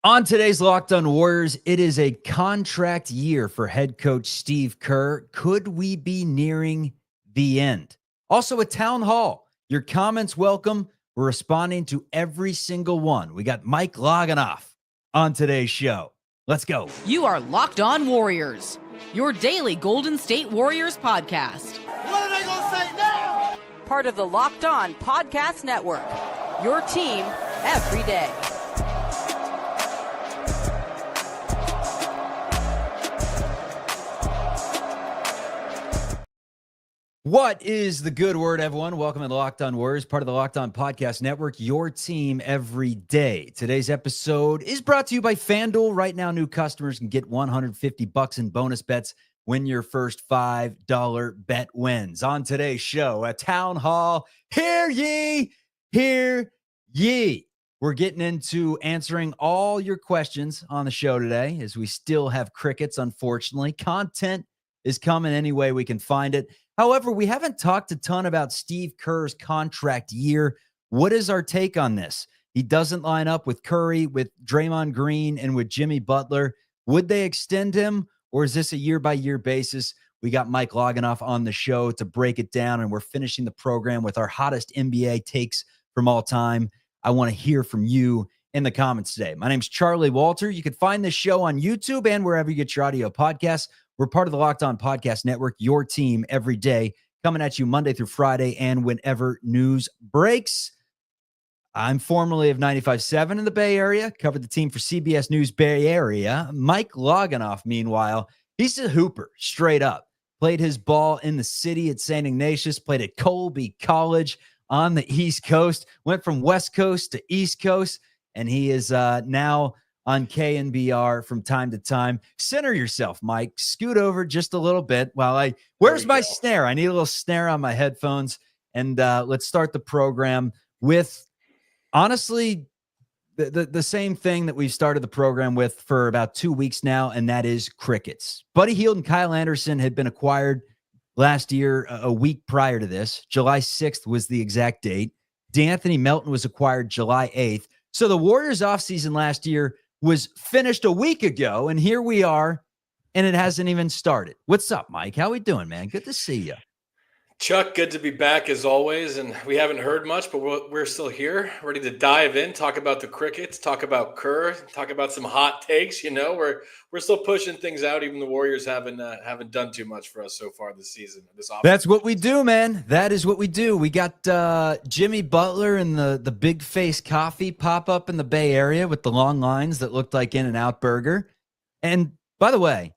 On today's Locked On Warriors, it is a contract year for head coach Steve Kerr. Could we be nearing the end? Also, a town hall. Your comments welcome. We're responding to every single one. We got Mike Loganoff on today's show. Let's go. You are Locked On Warriors, your daily Golden State Warriors podcast. What are they going to say now? Part of the Locked On Podcast Network, your team every day. What is the good word, everyone? Welcome to the Locked On Warriors, part of the Locked On Podcast Network, your team every day. Today's episode is brought to you by FanDuel. Right now, new customers can get $150 in bonus bets when your first $5 bet wins. On today's show, a town hall. Hear ye, hear ye. We're getting into answering all your questions on the show today, as we still have crickets, unfortunately. Content is coming any way we can find it. However, we haven't talked a ton about Steve Kerr's contract year. What is our take on this? He doesn't line up with Curry, with Draymond Green, and with Jimmy Butler. Would they extend him, or is this a year-by-year basis? We got Mike Loganoff on the show to break it down, and we're finishing the program with our hottest NBA takes from all time. I want to hear from you in the comments today. My name's Charlie Walter. You can find this show on YouTube and wherever you get your audio podcasts. We're part of the Locked On Podcast Network, your team every day, coming at you Monday through Friday and whenever news breaks. I'm formerly of 95.7 in the Bay Area, covered the team for CBS News Bay Area. Mike Loganoff, meanwhile, he's a hooper, straight up. Played his ball in the city at St. Ignatius, played at Colby College on the East Coast, went from West Coast to East Coast, and he is now on KNBR from time to time. Center yourself, Mike. Scoot over just a little bit while where's my snare? I need a little snare on my headphones. And let's start the program with, honestly, the same thing that we've started the program with for about 2 weeks now, and that is crickets. Buddy Hield and Kyle Anderson had been acquired last year, a week prior to this. July 6th was the exact date. D'Anthony Melton was acquired July 8th. So the Warriors offseason last year was finished a week ago, and here we are, and it hasn't even started. What's up, Mike? How we doing, man? Good to see you. Chuck, good to be back as always, and we haven't heard much, but we're still here, ready to dive in, talk about the crickets, talk about Kerr, talk about some hot takes. You know, we're still pushing things out. Even the Warriors haven't done too much for us so far this season. That's what we do, man. That is what we do. We got Jimmy Butler and the Big Face Coffee pop up in the Bay Area with the long lines that looked like In-N-Out Burger. And by the way,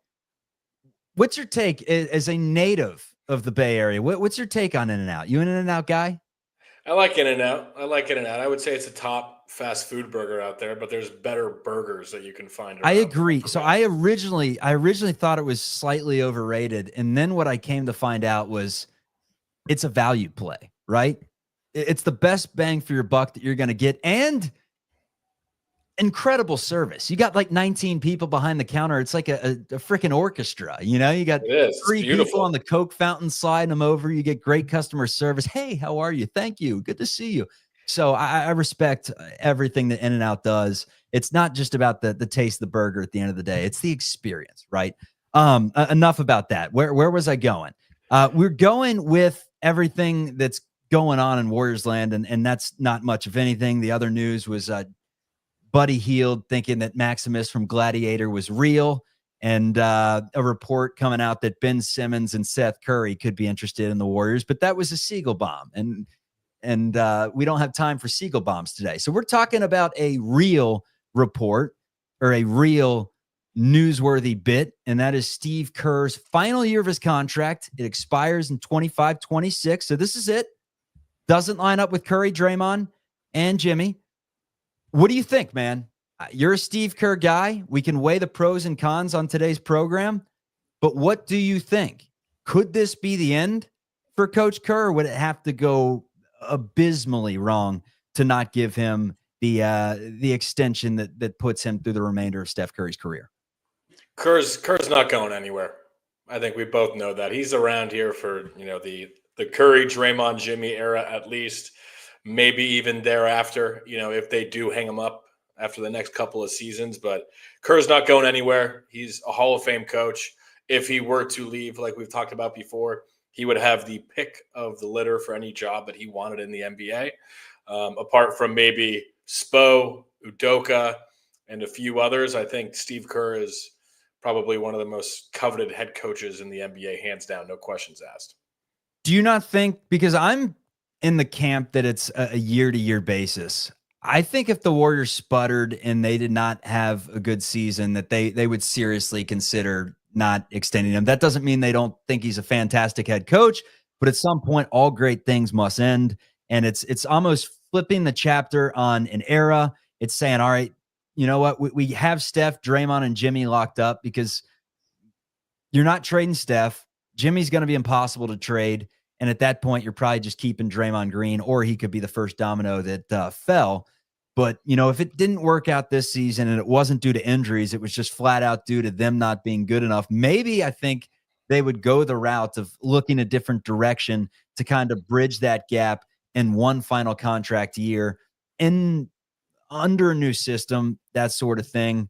what's your take as a native of the Bay Area? What's your take on In-N-Out? You an In-N-Out guy? I like In-N-Out. I would say it's a top fast food burger out there, but there's better burgers that you can find. I agree. So I originally thought it was slightly overrated, and then what I came to find out was it's a value play, right? It's the best bang for your buck that you're going to get, and incredible service. You got like 19 people behind the counter. It's like a freaking orchestra. You know, you got 3 people on the Coke fountain sliding them over. You get great customer service. Hey, how are you? Thank you. Good to see you. So I respect everything that In-N-Out does. It's not just about the taste of the burger at the end of the day. It's the experience, right? Enough about that. Where was I going? We're going with everything that's going on in Warriors land, and that's not much of anything. The other news was Buddy Hield thinking that Maximus from Gladiator was real, and a report coming out that Ben Simmons and Seth Curry could be interested in the Warriors, but that was a Seagull bomb, and we don't have time for Seagull bombs today. So we're talking about a real report or a real newsworthy bit, and that is Steve Kerr's final year of his contract. It expires in 25-26, so this is it. Doesn't line up with Curry, Draymond, and Jimmy. What do you think, man? You're a Steve Kerr guy. We can weigh the pros and cons on today's program, but what do you think? Could this be the end for Coach Kerr, or would it have to go abysmally wrong to not give him the extension that puts him through the remainder of Steph Curry's career? Kerr's not going anywhere. I think we both know that. He's around here for, the Curry, Draymond, Jimmy era at least, maybe even thereafter, if they do hang him up after the next couple of seasons. But Kerr's not going anywhere. He's a Hall of Fame coach. If he were to leave, like we've talked about before, he would have the pick of the litter for any job that he wanted in the NBA. Apart from maybe Spo, Udoka, and a few others, I think Steve Kerr is probably one of the most coveted head coaches in the NBA, hands down, no questions asked. Do you not think, because I'm in the camp that it's a year-to-year basis, I think if the Warriors sputtered and they did not have a good season, that they would seriously consider not extending him. That doesn't mean they don't think he's a fantastic head coach, but at some point, all great things must end. And it's almost flipping the chapter on an era. It's saying, all right, you know what? We have Steph, Draymond, and Jimmy locked up because you're not trading Steph. Jimmy's going to be impossible to trade. And at that point, you're probably just keeping Draymond Green, or he could be the first domino that fell. But, if it didn't work out this season and it wasn't due to injuries, it was just flat out due to them not being good enough, maybe I think they would go the route of looking a different direction to kind of bridge that gap in one final contract year in under a new system, that sort of thing.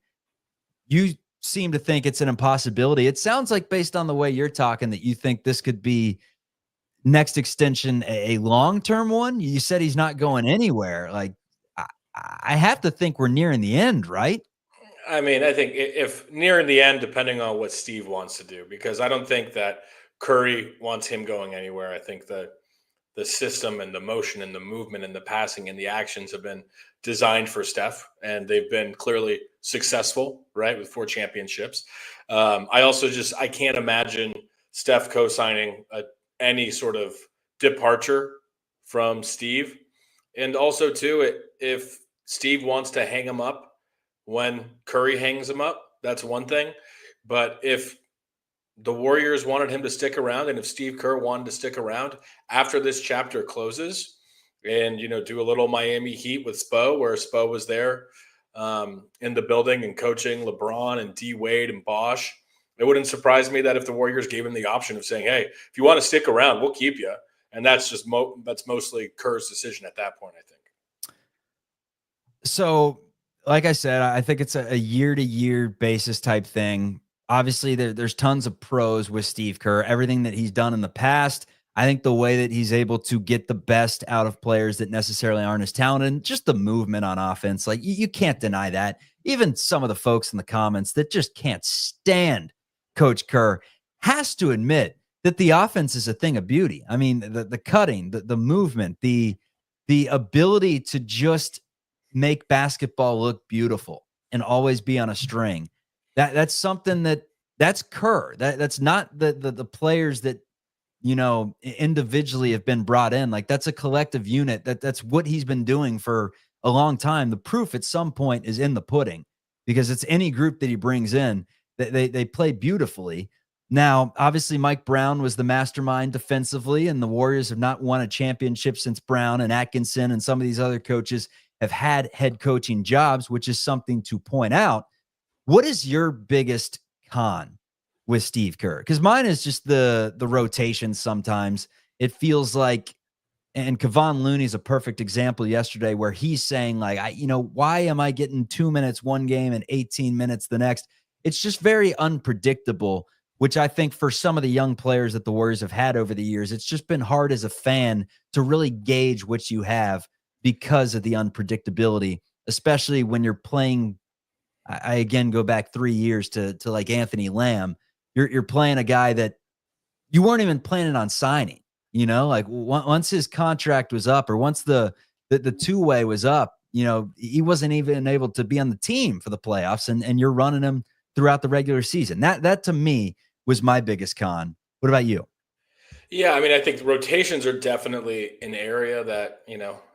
You seem to think it's an impossibility. It sounds like, based on the way you're talking, that you think this could be next extension a long-term one. You said he's not going anywhere. Like, I have to think we're nearing the end, right? I mean, I think if near the end, depending on what Steve wants to do, because I don't think that Curry wants him going anywhere. I think that the system and the motion and the movement and the passing and the actions have been designed for Steph, and they've been clearly successful, right, with 4 championships. I can't imagine Steph co-signing any sort of departure from Steve. And also, too, if Steve wants to hang him up when Curry hangs him up, that's one thing. But if the Warriors wanted him to stick around, and if Steve Kerr wanted to stick around after this chapter closes and, do a little Miami Heat with Spo, where Spo was there in the building and coaching LeBron and D Wade and Bosh, it wouldn't surprise me that if the Warriors gave him the option of saying, hey, if you want to stick around, we'll keep you. And that's just that's mostly Kerr's decision at that point, I think. So, like I said, I think it's a year-to-year basis type thing. Obviously, there's tons of pros with Steve Kerr, everything that he's done in the past. I think the way that he's able to get the best out of players that necessarily aren't as talented, and just the movement on offense, like you can't deny that. Even some of the folks in the comments that just can't stand Coach Kerr has to admit that the offense is a thing of beauty. I mean, the cutting, the movement, the ability to just make basketball look beautiful and always be on a string. That's something that's Kerr. That's not the players that, individually have been brought in. Like, that's a collective unit. That's what he's been doing for a long time. The proof at some point is in the pudding, because it's any group that he brings in that they play beautifully. Now, obviously, Mike Brown was the mastermind defensively, and the Warriors have not won a championship since Brown and Atkinson and some of these other coaches have had head coaching jobs, which is something to point out. What is your biggest con with Steve Kerr? Because mine is just the rotation sometimes. It feels like, and Kevon Looney is a perfect example yesterday, where he's saying, like, why am I getting 2 minutes one game and 18 minutes the next? It's just very unpredictable, which I think for some of the young players that the Warriors have had over the years, it's just been hard as a fan to really gauge what you have because of the unpredictability, especially when you're playing. I again go back 3 years to like Anthony Lamb. You're playing a guy that you weren't even planning on signing, like once his contract was up, or once the two-way was up, he wasn't even able to be on the team for the playoffs, and you're running him throughout the regular season. That to me was my biggest con. What about you? Yeah, I mean, I think the rotations are definitely an area that,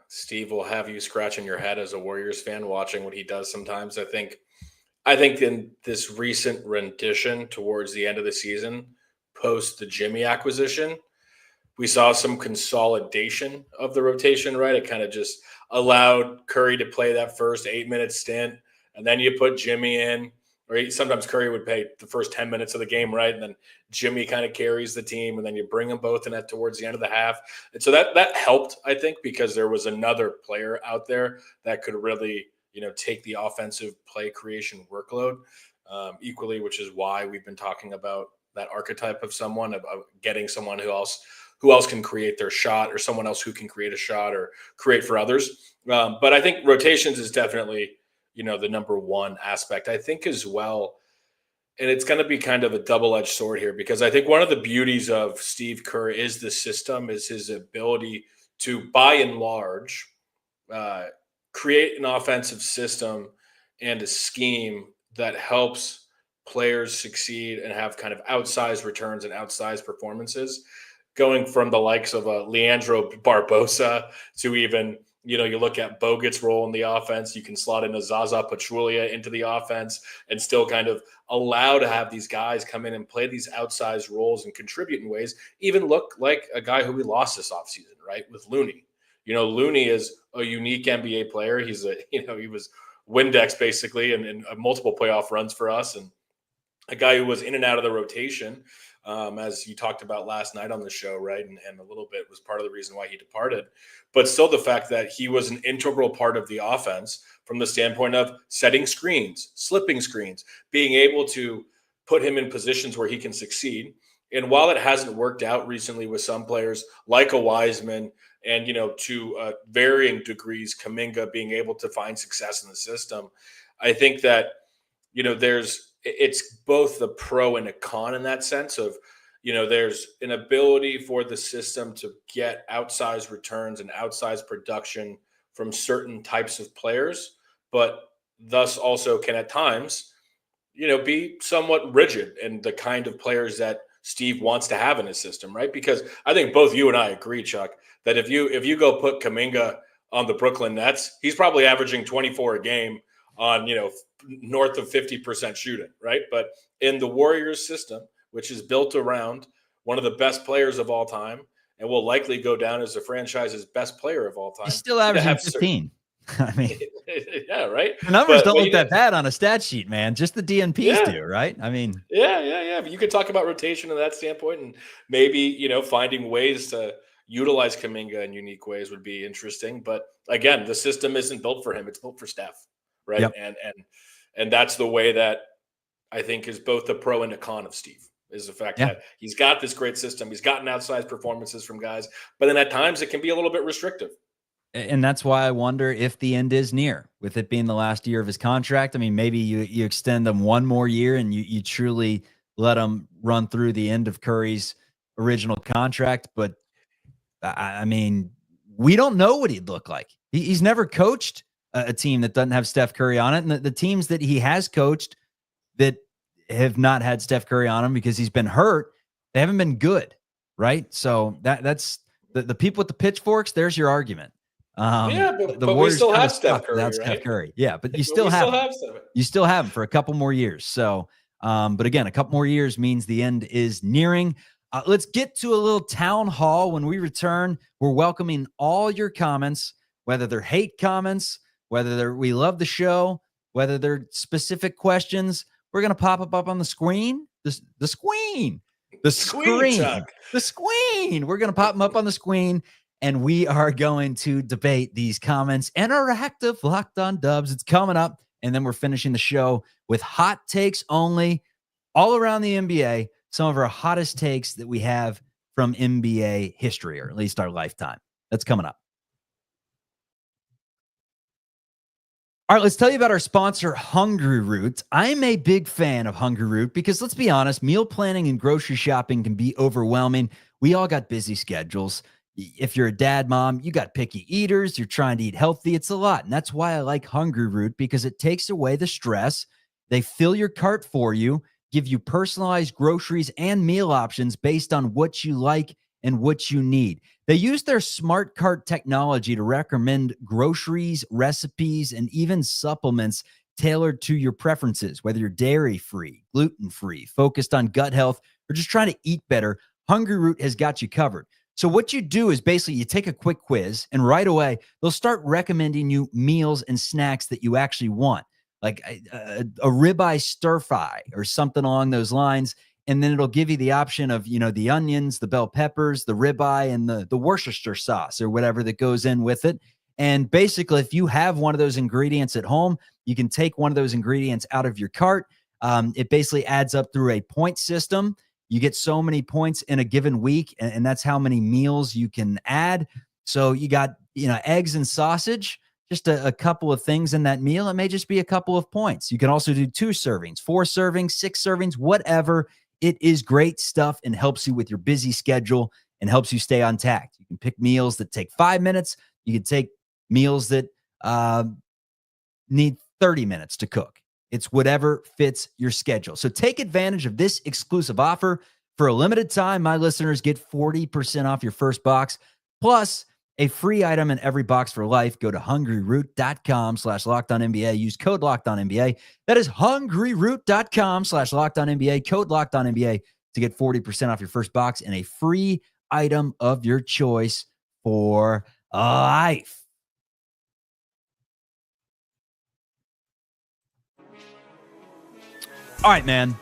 Steve will have you scratching your head as a Warriors fan watching what he does sometimes. I think in this recent rendition towards the end of the season, post the Jimmy acquisition, we saw some consolidation of the rotation, right? It kind of just allowed Curry to play that first 8-minute stint, and then you put Jimmy in, or sometimes Curry would play the first 10 minutes of the game, right? And then Jimmy kind of carries the team, and then you bring them both in towards the end of the half. And so that helped, I think, because there was another player out there that could really, take the offensive play creation workload equally, which is why we've been talking about that archetype of someone, of getting someone who else can create their shot, or someone else who can create a shot or create for others. But I think rotations is definitely, the number one aspect. I think as well, and it's going to be kind of a double-edged sword here, because I think one of the beauties of Steve Kerr is the system, is his ability to, by and large, create an offensive system and a scheme that helps players succeed and have kind of outsized returns and outsized performances, going from the likes of Leandro Barbosa to even, you look at Bogut's role in the offense. You can slot in a Zaza Pachulia into the offense and still kind of allow to have these guys come in and play these outsized roles and contribute in ways, even look like a guy who we lost this offseason, right? With Looney. Looney is a unique NBA player. He was Windex basically in multiple playoff runs for us, and a guy who was in and out of the rotation, as you talked about last night on the show, right? And a little bit was part of the reason why he departed. But still, the fact that he was an integral part of the offense from the standpoint of setting screens, slipping screens, being able to put him in positions where he can succeed. And while it hasn't worked out recently with some players like a Wiseman, and, to varying degrees, Kuminga being able to find success in the system, I think that, it's both the pro and a con in that sense of, there's an ability for the system to get outsized returns and outsized production from certain types of players, but thus also can at times, be somewhat rigid in the kind of players that Steve wants to have in his system, right? Because I think both you and I agree, Chuck, that if you go put Kuminga on the Brooklyn Nets, he's probably averaging 24 a game on, north of 50% shooting, right? But in the Warriors system, which is built around one of the best players of all time and will likely go down as the franchise's best player of all time. He's still averaging 15. I mean, yeah, right. The numbers don't look that bad on a stat sheet, man. Just the DNPs do, right? I mean, yeah. But you could talk about rotation in that standpoint, and maybe, finding ways to utilize Kuminga in unique ways would be interesting. But again, the system isn't built for him. It's built for Steph, right? Yep. And that's the way that I think is both the pro and the con of Steve, is the fact that he's got this great system. He's gotten outsized performances from guys, but then at times it can be a little bit restrictive. And that's why I wonder if the end is near, with it being the last year of his contract. I mean, maybe you extend them one more year and you truly let him run through the end of Curry's original contract. But I mean, we don't know what he'd look like. He's never coached a team that doesn't have Steph Curry on it. And the teams that he has coached that have not had Steph Curry on him because he's been hurt, they haven't been good, right? So that's the people with the pitchforks. There's your argument. But we still have Steph Curry, right? Steph Curry. Yeah, but you still have him for a couple more years. So, but again, a couple more years means the end is nearing. Let's get to a little town hall. When we return, we're welcoming all your comments, whether they're hate comments, whether we love the show, whether they're specific questions. We're going to pop up on the screen, the screen. We're going to pop them up on the screen, and we are going to debate these comments. Interactive Locked On Dubs. It's coming up, and then we're finishing the show with hot takes only all around the NBA. Some of our hottest takes that we have from NBA history, or at least our lifetime. That's coming up. All right, let's tell you about our sponsor, Hungryroot. I'm a big fan of Hungryroot because, let's be honest, meal planning and grocery shopping can be overwhelming. We all got busy schedules. If you're a dad, mom, you got picky eaters, you're trying to eat healthy, it's a lot. And that's why I like Hungryroot, because it takes away the stress. They fill your cart for you, give you personalized groceries and meal options based on what you like and what you need. They use their smart cart technology to recommend groceries, recipes, and even supplements tailored to your preferences, whether you're dairy-free, gluten-free, focused on gut health, or just trying to eat better. Hungryroot has got you covered. So what you do is basically you take a quick quiz, and right away, they'll start recommending you meals and snacks that you actually want, like a ribeye stir fry or something along those lines. And then it'll give you the option of, the onions, the bell peppers, the ribeye, and the Worcestershire sauce or whatever that goes in with it. And basically, if you have one of those ingredients at home, you can take one of those ingredients out of your cart. It basically adds up through a point system. You get so many points in a given week, and that's how many meals you can add. So you got, eggs and sausage, just a couple of things in that meal. It may just be a couple of points. You can also do 2 servings, 4 servings, 6 servings, whatever. It is great stuff and helps you with your busy schedule and helps you stay on tact. You can pick meals that take 5 minutes. You can take meals that need 30 minutes to cook. It's whatever fits your schedule. So take advantage of this exclusive offer. For a limited time, my listeners get 40% off your first box, plus a free item in every box for life. Go to hungryroot.com/LockedOnNBA. Use code LockedOnNBA. That is hungryroot.com/LockedOnNBA. Code LockedOnNBA to get 40% off your first box and a free item of your choice for life. All right, man.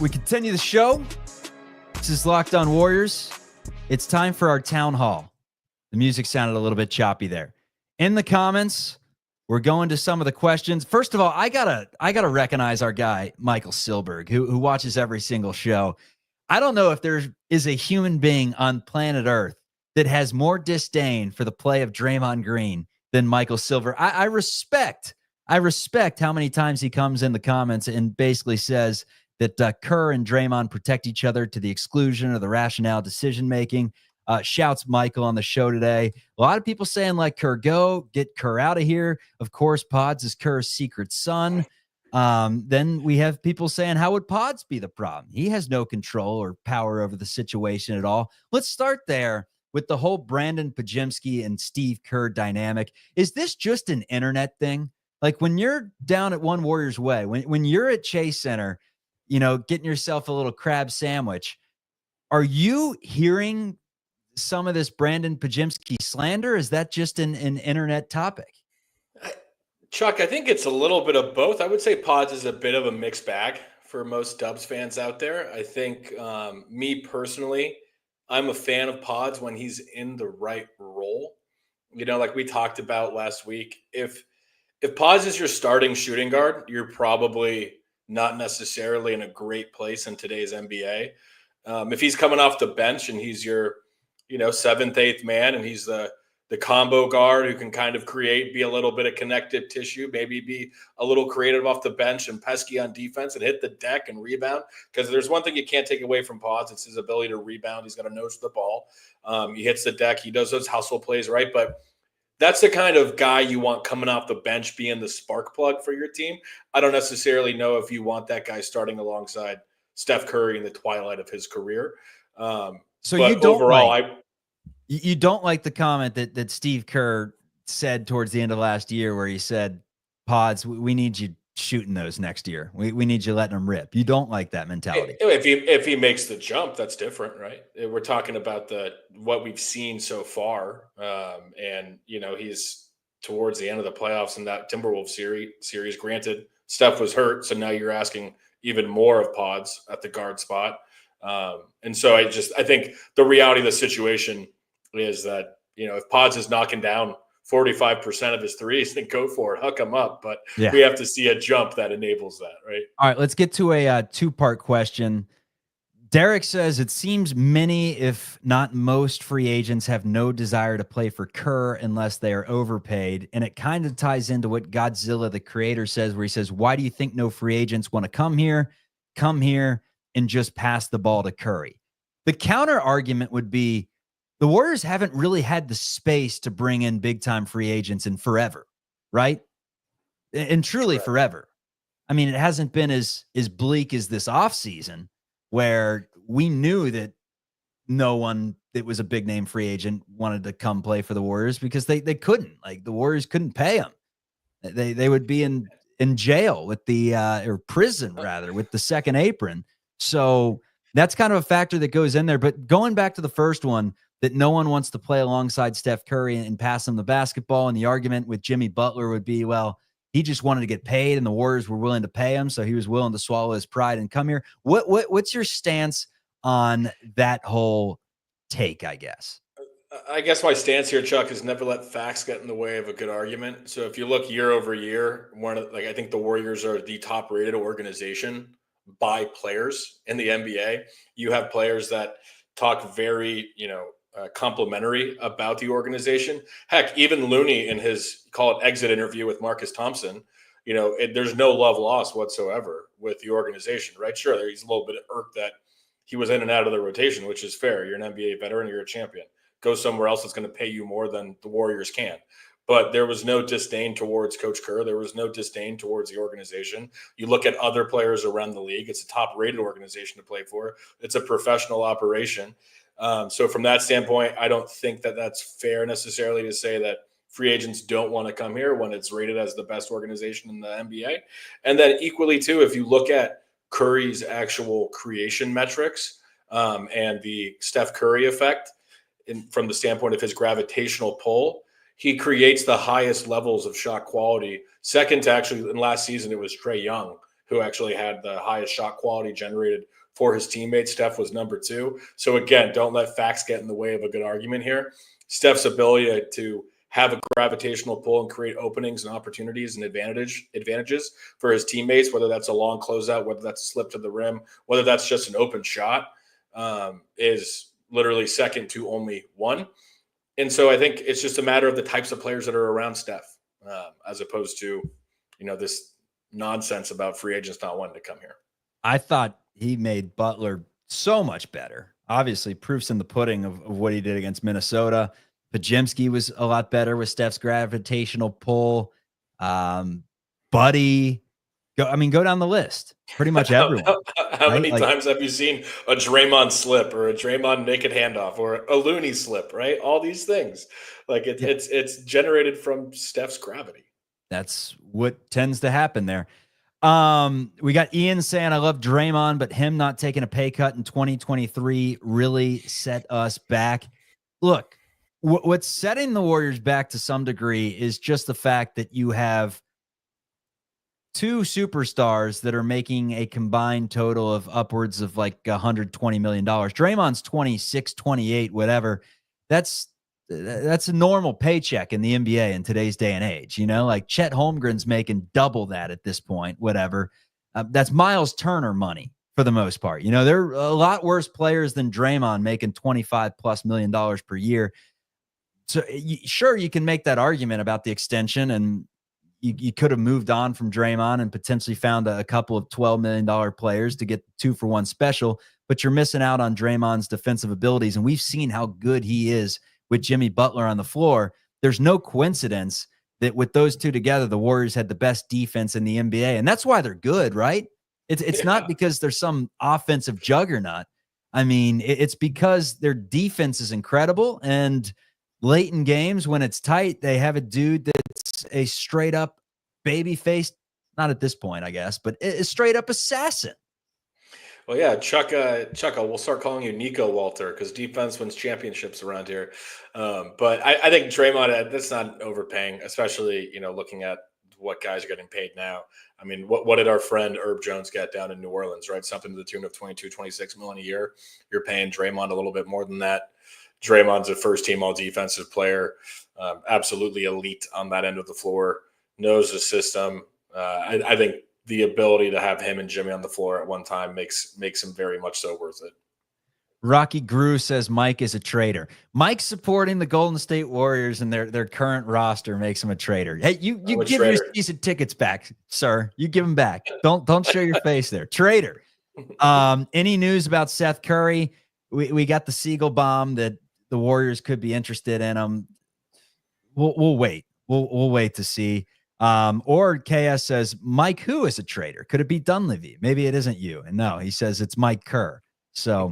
We continue the show. This is Locked On Warriors. It's time for our town hall. The music sounded a little bit choppy there. In the comments, we're going to some of the questions. First of all, I gotta recognize our guy, Michael Silberg, who watches every single show. I don't know if there is a human being on planet Earth that has more disdain for the play of Draymond Green than Michael Silberg. I respect how many times he comes in the comments and basically says that Kerr and Draymond protect each other to the exclusion of the rationale decision-making. Shouts Michael on the show today. A lot of people saying, like, Kerr, go, get Kerr out of here. Of course, Pods is Kerr's secret son. Then we have people saying, how would Pods be the problem? He has no control or power over the situation at all. Let's start there with the whole Brandon Pajemski and Steve Kerr dynamic. Is this just an internet thing? Like, when you're down at One Warriors Way, when you're at Chase Center, getting yourself a little crab sandwich, are you hearing some of this Brandon Pajemski slander? Is that just an internet topic? Chuck, I think it's a little bit of both. I would say Pods is a bit of a mixed bag for most Dubs fans out there. I think me personally, I'm a fan of Pods when he's in the right role. Like we talked about last week, if Pods is your starting shooting guard, you're probably not necessarily in a great place in today's NBA. If he's coming off the bench and he's your, 7th, 8th man, and he's the combo guard who can kind of be a little bit of connective tissue, maybe be a little creative off the bench and pesky on defense and hit the deck and rebound. Because there's one thing you can't take away from Pods. It's his ability to rebound. He's got a nose for the ball. He hits the deck. He does those hustle plays, right? But that's the kind of guy you want coming off the bench, being the spark plug for your team. I don't necessarily know if you want that guy starting alongside Steph Curry in the twilight of his career. So you don't overall, you don't like the comment that Steve Kerr said towards the end of last year, where he said, Pods, we need you shooting those next year. We need you letting them rip. You don't like that mentality. If he makes the jump, that's different, right? We're talking about what we've seen so far, and he's towards the end of the playoffs in that Timberwolves series. Granted, Steph was hurt, so now you're asking even more of Pods at the guard spot, and so I think the reality of the situation is that if Pods is knocking down 45% of his threes, then go for it, hook him up. But we have to see a jump that enables that, right? All right, let's get to a 2-part question. Derek says, it seems many, if not most, free agents have no desire to play for Kerr unless they are overpaid. And it kind of ties into what Godzilla, the creator, says, where he says, why do you think no free agents want to come here, and just pass the ball to Curry? The counter argument would be, the Warriors haven't really had the space to bring in big-time free agents in forever, right? And truly forever. I mean, it hasn't been as bleak as this offseason, where we knew that no one that was a big-name free agent wanted to come play for the Warriors because they couldn't. Like, the Warriors couldn't pay them. They would be in jail with or prison, rather, with the second apron. So that's kind of a factor that goes in there. But going back to the first one, that no one wants to play alongside Steph Curry and pass him the basketball. And the argument with Jimmy Butler would be, well, he just wanted to get paid and the Warriors were willing to pay him, so he was willing to swallow his pride and come here. What's your stance on that whole take, I guess? I guess my stance here, Chuck, is never let facts get in the way of a good argument. So if you look year over year, I think the Warriors are the top rated organization by players in the NBA. You have players that talk very, complimentary about the organization. Heck, even Looney in his call it exit interview with Marcus Thompson, there's no love lost whatsoever with the organization, right? Sure, he's a little bit irked that he was in and out of the rotation, which is fair. You're an NBA veteran, you're a champion. Go somewhere else that's going to pay you more than the Warriors can. But there was no disdain towards Coach Kerr. There was no disdain towards the organization. You look at other players around the league, it's a top-rated organization to play for. It's a professional operation. So from that standpoint, I don't think that that's fair necessarily to say that free agents don't want to come here when it's rated as the best organization in the NBA. And then equally, too, if you look at Curry's actual creation metrics and the Steph Curry effect, from the standpoint of his gravitational pull, he creates the highest levels of shot quality. Second to actually, in last season, it was Trae Young who actually had the highest shot quality generated for his teammates. Steph was number 2. So again, don't let facts get in the way of a good argument here. Steph's ability to have a gravitational pull and create openings and opportunities and advantages for his teammates, whether that's a long closeout, whether that's a slip to the rim, whether that's just an open shot, is literally second to only one. And so I think it's just a matter of the types of players that are around Steph, as opposed to, this nonsense about free agents not wanting to come here. I thought he made Butler so much better. Obviously, proof's in the pudding of what he did against Minnesota. Podziemski was a lot better with Steph's gravitational pull. Buddy, go down the list. Pretty much everyone. How many times have you seen a Draymond slip or a Draymond naked handoff or a Looney slip, right? All these things. It's generated from Steph's gravity. That's what tends to happen there. We got Ian saying, I love Draymond, but him not taking a pay cut in 2023 really set us back. Look, what's setting the Warriors back to some degree is just the fact that you have 2 superstars that are making a combined total of upwards of like $120 million. Draymond's 26, 28, whatever. That's a normal paycheck in the NBA in today's day and age. Like Chet Holmgren's making double that at this point, whatever. That's Miles Turner money for the most part. They're a lot worse players than Draymond making $25+ million per year. So sure, you can make that argument about the extension, and you could have moved on from Draymond and potentially found a couple of $12 million players to get 2-for-1 special, but you're missing out on Draymond's defensive abilities. And we've seen how good he is with Jimmy Butler on the floor. There's no coincidence that with those two together, the Warriors had the best defense in the NBA. And that's why they're good, right? It's not because there's some offensive juggernaut. It's because their defense is incredible. And late in games when it's tight, they have a dude that's a straight up baby face. Not at this point, I guess, but a straight up assassin. Well, yeah, Chuck, we'll start calling you Nico Walter because defense wins championships around here. But I think Draymond, that's not overpaying, especially, looking at what guys are getting paid now. What did our friend Herb Jones get down in New Orleans, right? Something to the tune of 22, 26 million a year. You're paying Draymond a little bit more than that. Draymond's a first-team all-defensive player, absolutely elite on that end of the floor, knows the system. I think the ability to have him and Jimmy on the floor at one time makes him very much so worth it. Rocky Grew says Mike is a traitor. Mike supporting the Golden State Warriors and their current roster makes him a traitor. Hey, you give your season tickets back, sir. You give them back. Don't show your face there. Traitor. Any news about Seth Curry? We got the Siegel bomb that the Warriors could be interested in him. We'll wait. We'll wait to see. Or KS says, Mike, who is a traitor? Could it be Dunleavy? Maybe it isn't you. And no, he says it's Mike Kerr. So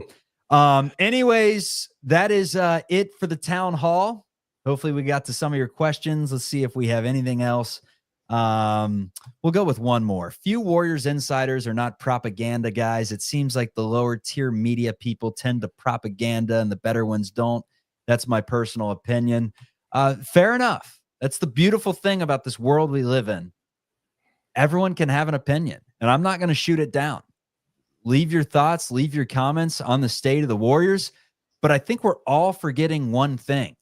anyways, that is it for the town hall. Hopefully we got to some of your questions. Let's see if we have anything else. We'll go with one more. Few Warriors insiders are not propaganda guys. It seems like the lower tier media people tend to propaganda and the better ones don't. That's my personal opinion. Fair enough. That's the beautiful thing about this world we live in. Everyone can have an opinion, and I'm not going to shoot it down. Leave your thoughts, leave your comments on the state of the Warriors. but I think we're all forgetting one thing,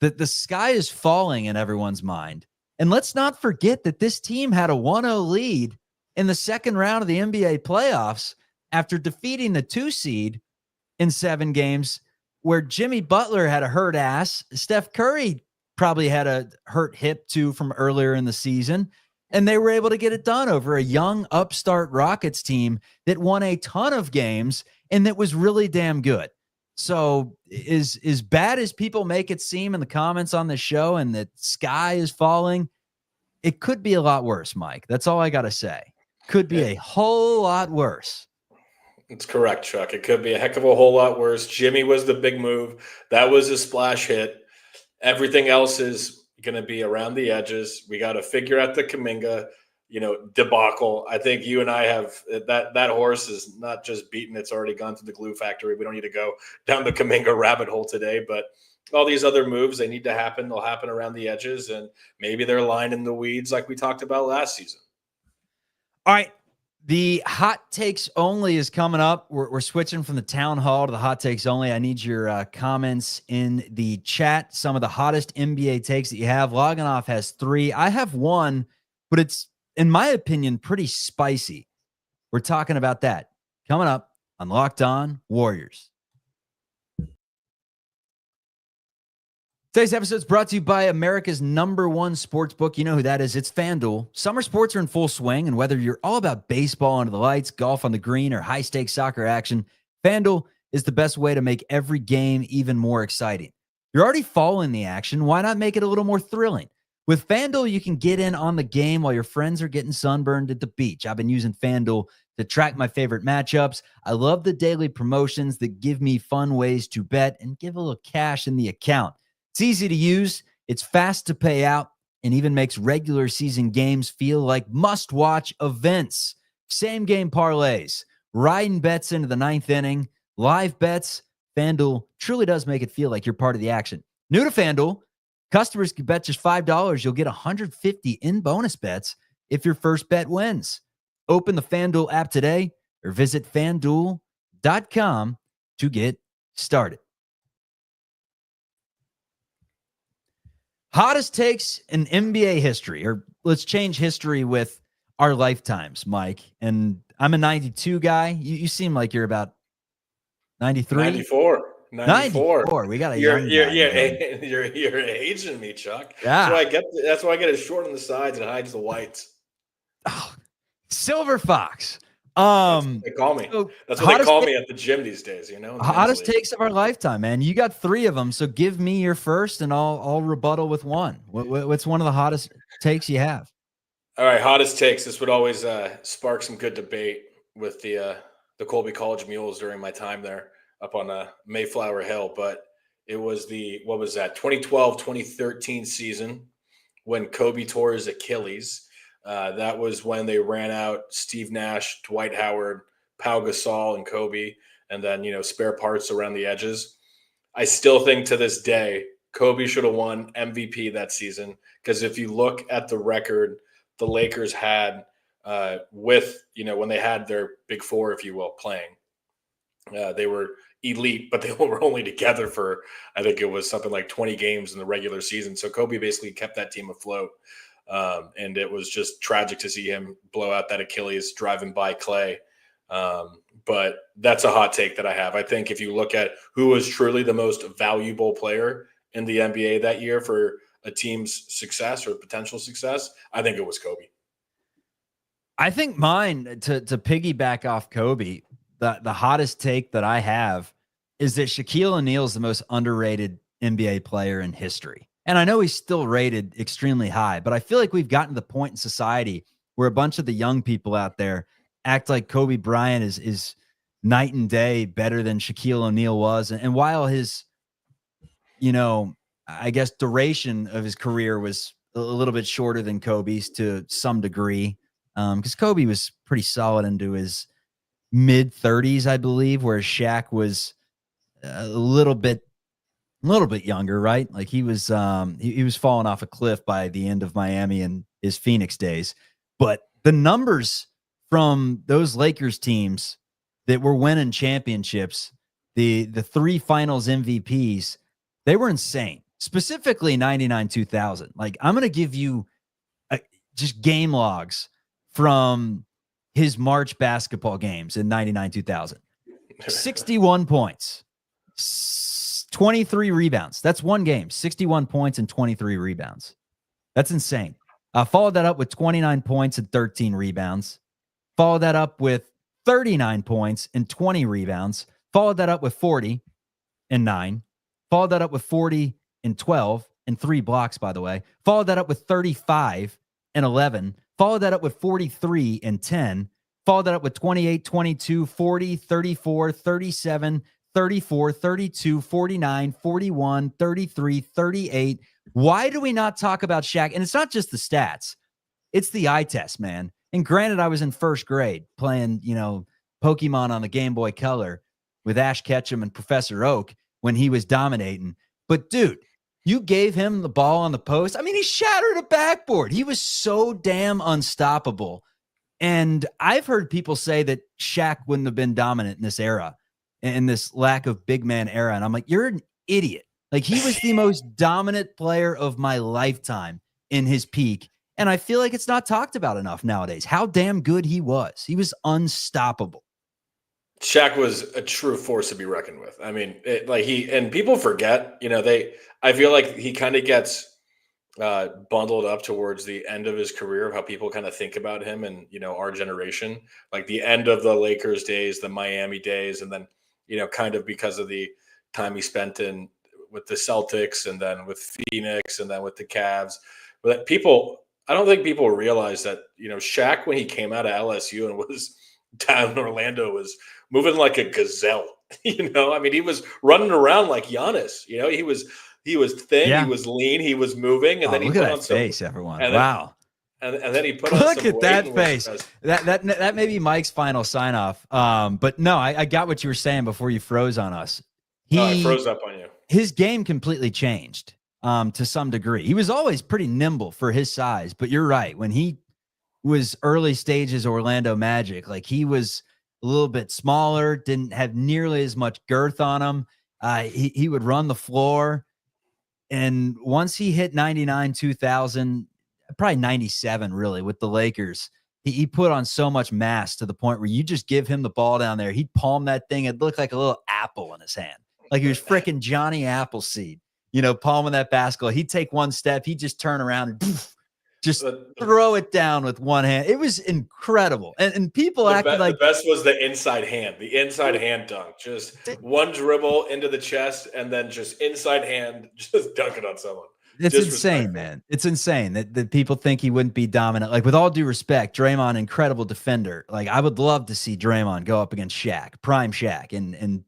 that the sky is falling in everyone's mind. And let's not forget that this team had a 1-0 lead in the second round of the NBA playoffs after defeating the 2 seed in 7 games, where Jimmy Butler had a hurt ass. Steph Curry probably had a hurt hip too from earlier in the season. And they were able to get it done over a young upstart Rockets team that won a ton of games and that was really damn good. So as bad as people make it seem in the comments on the show and that sky is falling, it could be a lot worse, Mike. That's all I got to say. Could be a whole lot worse. It's correct, Chuck. It could be a heck of a whole lot worse. Jimmy was the big move. That was a splash hit. Everything else is going to be around the edges. We got to figure out the Kuminga, debacle. I think you and I have that horse is not just beaten. It's already gone to the glue factory. We don't need to go down the Kuminga rabbit hole today, but all these other moves, they need to happen. They'll happen around the edges, and maybe they're lined in the weeds like we talked about last season. All right. The hot takes only is coming up. We're switching from the town hall to the hot takes only. I need your comments in the chat. Some of the hottest NBA takes that you have. Logging Off has 3. I have 1, but it's, in my opinion, pretty spicy. We're talking about that coming up on Locked On Warriors. Today's episode is brought to you by America's #1 sports book. You know who that is. It's FanDuel. Summer sports are in full swing, and whether you're all about baseball under the lights, golf on the green, or high-stakes soccer action, FanDuel is the best way to make every game even more exciting. You're already following the action. Why not make it a little more thrilling? With FanDuel, you can get in on the game while your friends are getting sunburned at the beach. I've been using FanDuel to track my favorite matchups. I love the daily promotions that give me fun ways to bet and give a little cash in the account. It's easy to use, it's fast to pay out, and even makes regular season games feel like must-watch events. Same-game parlays, riding bets into the 9th inning, live bets. FanDuel truly does make it feel like you're part of the action. New to FanDuel, customers can bet just $5. You'll get $150 in bonus bets if your first bet wins. Open the FanDuel app today or visit FanDuel.com to get started. Hottest takes in NBA history, or let's change history with our lifetimes, Mike. And I'm a 92 guy. You seem like you're about 93? 94. 94. We got a young guy. You're aging me, Chuck. Yeah. That's why I get it short on the sides and hides the whites. Oh, Silver Fox. That's what they call me. That's what they call me at the gym these days, Hottest takes of our lifetime, man. You got 3 of them, so give me your first, and I'll rebuttal with one. What's one of the hottest takes you have? All right, hottest takes. This would always spark some good debate with the Colby College Mules during my time there up on Mayflower Hill. But it was 2012-2013 season when Kobe tore his Achilles. That was when they ran out Steve Nash, Dwight Howard, Pau Gasol, and Kobe, and then, spare parts around the edges. I still think to this day, Kobe should have won MVP that season, because if you look at the record the Lakers had with, when they had their big 4, if you will, playing, they were elite, but they were only together for, I think it was something like 20 games in the regular season. So Kobe basically kept that team afloat. And it was just tragic to see him blow out that Achilles driving by Clay. But that's a hot take that I have. I think if you look at who was truly the most valuable player in the NBA that year for a team's success or potential success, I think it was Kobe. I think mine, to piggyback off Kobe, the hottest take that I have is that Shaquille O'Neal is the most underrated NBA player in history. And I know he's still rated extremely high, but I feel like we've gotten to the point in society where a bunch of the young people out there act like Kobe Bryant is night and day better than Shaquille O'Neal was. And while his, I guess duration of his career was a little bit shorter than Kobe's to some degree, because Kobe was pretty solid into his mid-30s, I believe, whereas Shaq was a little bit younger, right? Like he was falling off a cliff by the end of Miami and his Phoenix days. But the numbers from those Lakers teams that were winning championships, the 3 finals MVPs, they were insane. Specifically 99-2000. Like, I'm going to give you just game logs from his March basketball games in 99-2000. 61 points, 23 rebounds. That's one game, 61 points and 23 rebounds. That's insane. Followed that up with 29 points and 13 rebounds. Followed that up with 39 points and 20 rebounds. Followed that up with 40 and 9. Followed that up with 40 and 12 and 3 blocks, by the way. Followed that up with 35 and 11. Followed that up with 43 and 10. Followed that up with 28, 22, 40, 34, 37, 34, 32, 49, 41, 33, 38. Why do we not talk about Shaq? And it's not just the stats. It's the eye test, man. And granted, I was in first grade playing, Pokemon on the Game Boy Color with Ash Ketchum and Professor Oak when he was dominating. But, dude, you gave him the ball on the post. I mean, he shattered a backboard. He was so damn unstoppable. And I've heard people say that Shaq wouldn't have been dominant in this era, in this lack of big man era. And I'm like, you're an idiot. Like, he was the most dominant player of my lifetime in his peak. And I feel like it's not talked about enough nowadays, how damn good he was. He was unstoppable. Shaq was a true force to be reckoned with. I mean, people forget, I feel like he kind of gets bundled up towards the end of his career of how people kind of think about him and, our generation, like the end of the Lakers days, the Miami days, and then, kind of because of the time he spent with the Celtics and then with Phoenix and then with the Cavs. But I don't think people realize that, Shaq, when he came out of LSU and was down in Orlando, was moving like a gazelle. I mean, he was running around like Giannis. He was thin, Yeah. He was lean, he was moving, and then he look put at on that some face, everyone. and Wow. and then he put on Look some at weight that and was face. just- That may be Mike's final sign off. But no, I got what you were saying before you froze on us. I froze up on you. His game completely changed to some degree. He was always pretty nimble for his size, but you're right. When he was early stages Orlando Magic, like, he was a little bit smaller, didn't have nearly as much girth on him. He would run the floor. And once he hit 99-2000, probably 97 really with the Lakers, he put on so much mass to the point where you just give him the ball down there, he'd palm that thing. It looked like a little apple in his hand. Like he was freaking Johnny Appleseed, palming that basketball. He'd take one step, he'd just turn around and poof, just throw it down with one hand. It was incredible. And people acted like the best was the inside hand dunk. Just one dribble into the chest and then just inside hand, just dunk it on someone. It's insane, man. It's insane that people think he wouldn't be dominant. Like, with all due respect, Draymond, incredible defender. Like, I would love to see Draymond go up against Shaq, prime Shaq, and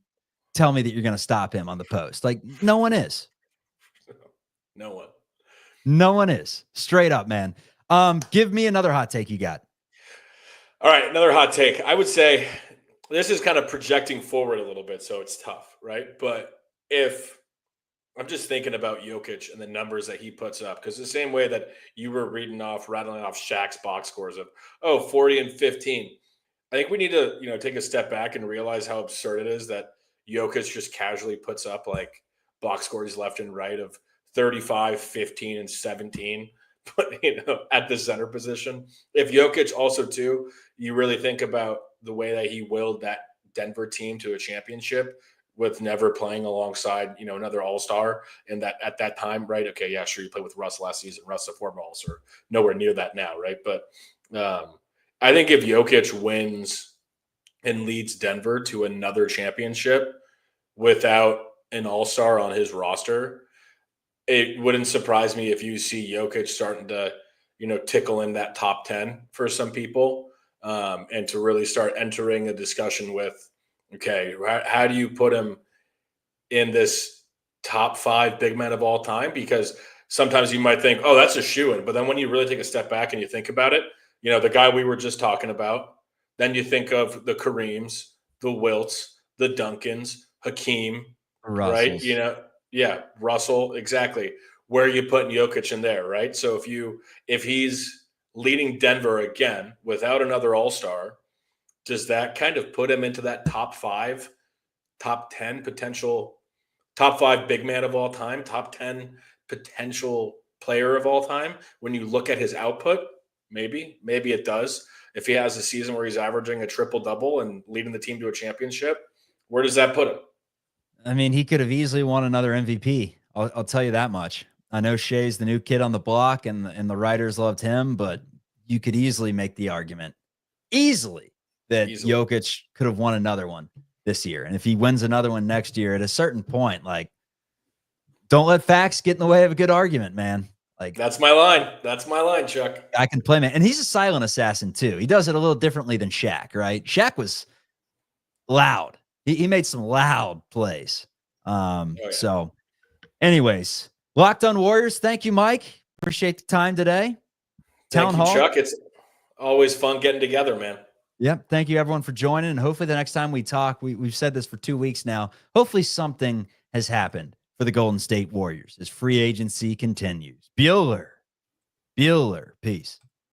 tell me that you're going to stop him on the post. Like, no one is. No one is. Straight up, man. Give me another hot take you got. All right, another hot take. I would say this is kind of projecting forward a little bit, so it's tough, right? But if I'm just thinking about Jokic and the numbers that he puts up, because the same way that you were rattling off Shaq's box scores of 40 and 15, I think we need to take a step back and realize how absurd it is that Jokic just casually puts up like box scores left and right of 35, 15, and 17, but at the center position. If Jokic also too, you really think about the way that he willed that Denver team to a championship with never playing alongside, another all-star. And that at that time, right? Okay, yeah, sure. You played with Russ last season. Russ a former all-star, nowhere near that now, right? But I think if Jokic wins and leads Denver to another championship without an all-star on his roster, it wouldn't surprise me if you see Jokic starting to, tickle in that top 10 for some people, and to really start entering a discussion with, okay, how do you put him in this top 5 big men of all time? Because sometimes you might think, oh, that's a shoo-in. But then when you really take a step back and you think about it, the guy we were just talking about, then you think of the Kareems, the Wilts, the Duncans, Hakeem, Russells. right? Yeah, Russell, exactly. Where are you putting Jokic in there, right? So if he's leading Denver again without another all-star, does that kind of put him into that top 5 top 10 potential, top 5 big man of all time, top 10 potential player of all time. When you look at his output, maybe it does. If he has a season where he's averaging a triple-double and leading the team to a championship, where does that put him? I mean, he could have easily won another MVP. I'll tell you that much. I know Shea's the new kid on the block, and the writers loved him, but you could easily make the argument, that Jokic could have won another one this year. And if he wins another one next year, at a certain point, like, don't let facts get in the way of a good argument, man. Like, that's my line. That's my line, Chuck. I can play, man. And he's a silent assassin too. He does it a little differently than Shaq, right? Shaq was loud. He made some loud plays. So anyways, Locked On Warriors. Thank you, Mike. Appreciate the time today. Thank you, Chuck. It's always fun getting together, man. Yep. Thank you, everyone, for joining. And hopefully the next time we talk, we've said this for 2 weeks now, hopefully something has happened for the Golden State Warriors as free agency continues. Bueller. Peace.